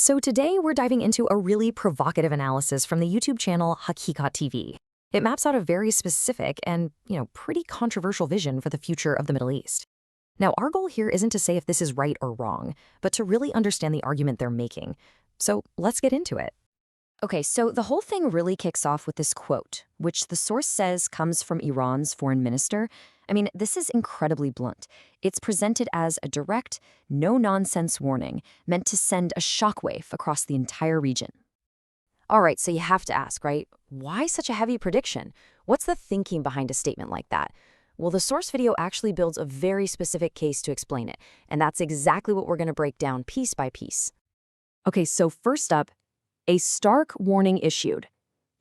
So today we're diving into a really provocative analysis from the YouTube channel Hakikat TV. It maps out a very specific and, pretty controversial vision for the future of the Middle East. Now, our goal here isn't to say if this is right or wrong, but to really understand the argument they're making. So let's get into it. Okay, so the whole thing really kicks off with this quote, which the source says comes from Iran's foreign minister. I mean, this is incredibly blunt. It's presented as a direct, no-nonsense warning meant to send a shockwave across the entire region. All right, so you have to ask, right? Why such a heavy prediction? What's the thinking behind a statement like that? Well, the source video actually builds a very specific case to explain it, and that's exactly what we're going to break down piece by piece. Okay, so first up, a stark warning issued.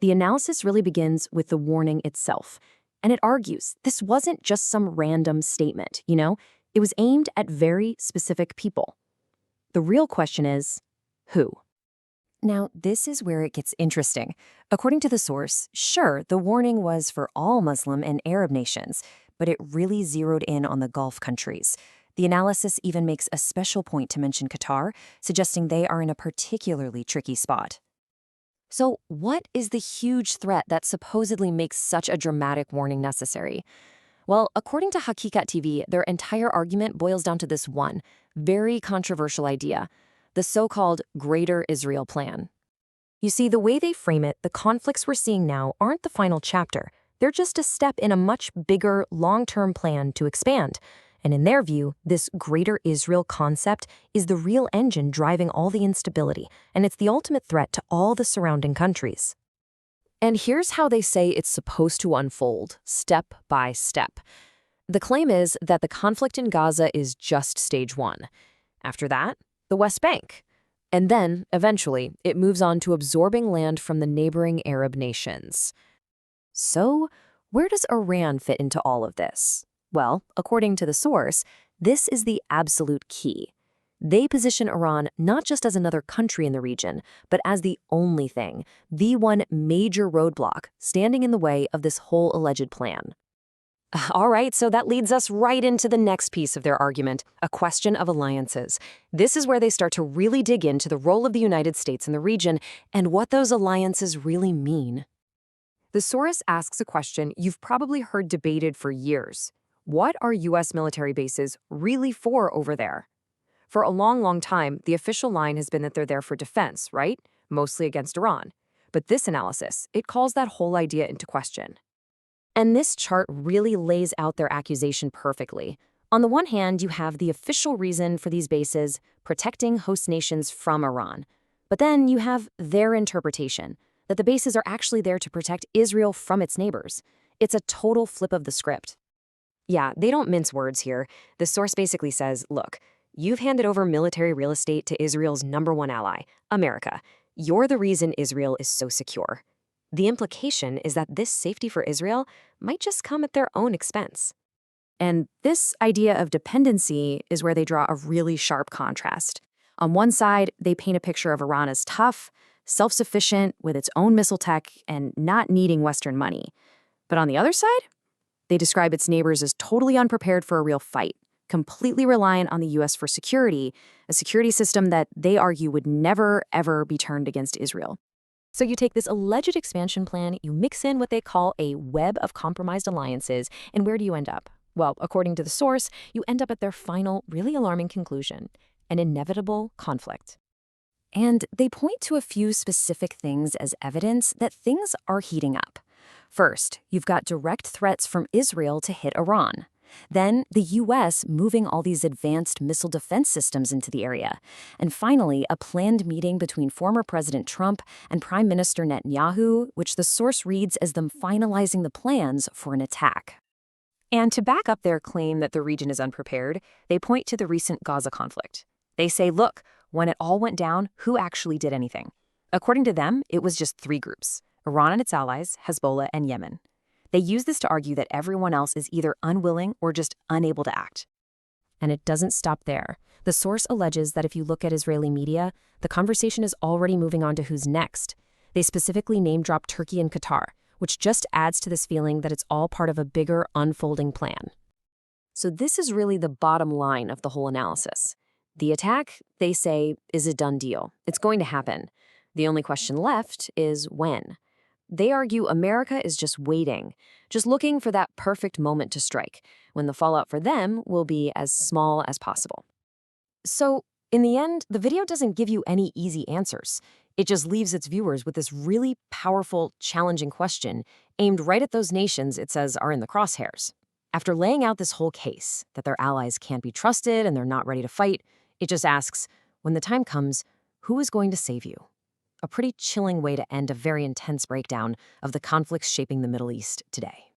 The analysis really begins with the warning itself, and it argues this wasn't just some random statement, It was aimed at very specific people. The real question is, who? Now, this is where it gets interesting. According to the source, sure, the warning was for all Muslim and Arab nations, but it really zeroed in on the Gulf countries. The analysis even makes a special point to mention Qatar, suggesting they are in a particularly tricky spot. So what is the huge threat that supposedly makes such a dramatic warning necessary? Well, according to Hakikat TV, their entire argument boils down to this one, very controversial idea, the so-called Greater Israel Plan. You see, the way they frame it, the conflicts we're seeing now aren't the final chapter. They're just a step in a much bigger, long-term plan to expand. And in their view, this Greater Israel concept is the real engine driving all the instability, and it's the ultimate threat to all the surrounding countries. And here's how they say it's supposed to unfold, step by step. The claim is that the conflict in Gaza is just stage one. After that, the West Bank. And then, eventually, it moves on to absorbing land from the neighboring Arab nations. So, where does Iran fit into all of this? Well, according to the source, this is the absolute key. They position Iran not just as another country in the region, but as the only thing, the one major roadblock standing in the way of this whole alleged plan. All right, so that leads us right into the next piece of their argument, a question of alliances. This is where they start to really dig into the role of the United States in the region and what those alliances really mean. The source asks a question you've probably heard debated for years. What are U.S. military bases really for over there? For a long, long time, the official line has been that they're there for defense, right? Mostly against Iran. But this analysis, it calls that whole idea into question. And this chart really lays out their accusation perfectly. On the one hand, you have the official reason for these bases, protecting host nations from Iran. But then you have their interpretation, that the bases are actually there to protect Israel from its neighbors. It's a total flip of the script. Yeah, they don't mince words here. The source basically says, look, you've handed over military real estate to Israel's #1 ally, America. You're the reason Israel is so secure. The implication is that this safety for Israel might just come at their own expense. And this idea of dependency is where they draw a really sharp contrast. On one side, they paint a picture of Iran as tough, self-sufficient with its own missile tech and not needing Western money. But on the other side, they describe its neighbors as totally unprepared for a real fight, completely reliant on the U.S. for security, a security system that they argue would never, ever be turned against Israel. So you take this alleged expansion plan, you mix in what they call a web of compromised alliances, and where do you end up? Well, according to the source, you end up at their final, really alarming conclusion, an inevitable conflict. And they point to a few specific things as evidence that things are heating up. First, you've got direct threats from Israel to hit Iran. Then, the U.S. moving all these advanced missile defense systems into the area. And finally, a planned meeting between former President Trump and Prime Minister Netanyahu, which the source reads as them finalizing the plans for an attack. And to back up their claim that the region is unprepared, they point to the recent Gaza conflict. They say, look, when it all went down, who actually did anything? According to them, it was just 3 groups: Iran and its allies, Hezbollah, and Yemen. They use this to argue that everyone else is either unwilling or just unable to act. And it doesn't stop there. The source alleges that if you look at Israeli media, the conversation is already moving on to who's next. They specifically name-drop Turkey and Qatar, which just adds to this feeling that it's all part of a bigger, unfolding plan. So this is really the bottom line of the whole analysis. The attack, they say, is a done deal. It's going to happen. The only question left is when. They argue America is just waiting, just looking for that perfect moment to strike, when the fallout for them will be as small as possible. So, in the end, the video doesn't give you any easy answers. It just leaves its viewers with this really powerful, challenging question aimed right at those nations it says are in the crosshairs. After laying out this whole case, that their allies can't be trusted and they're not ready to fight, it just asks, when the time comes, who is going to save you? A pretty chilling way to end a very intense breakdown of the conflicts shaping the Middle East today.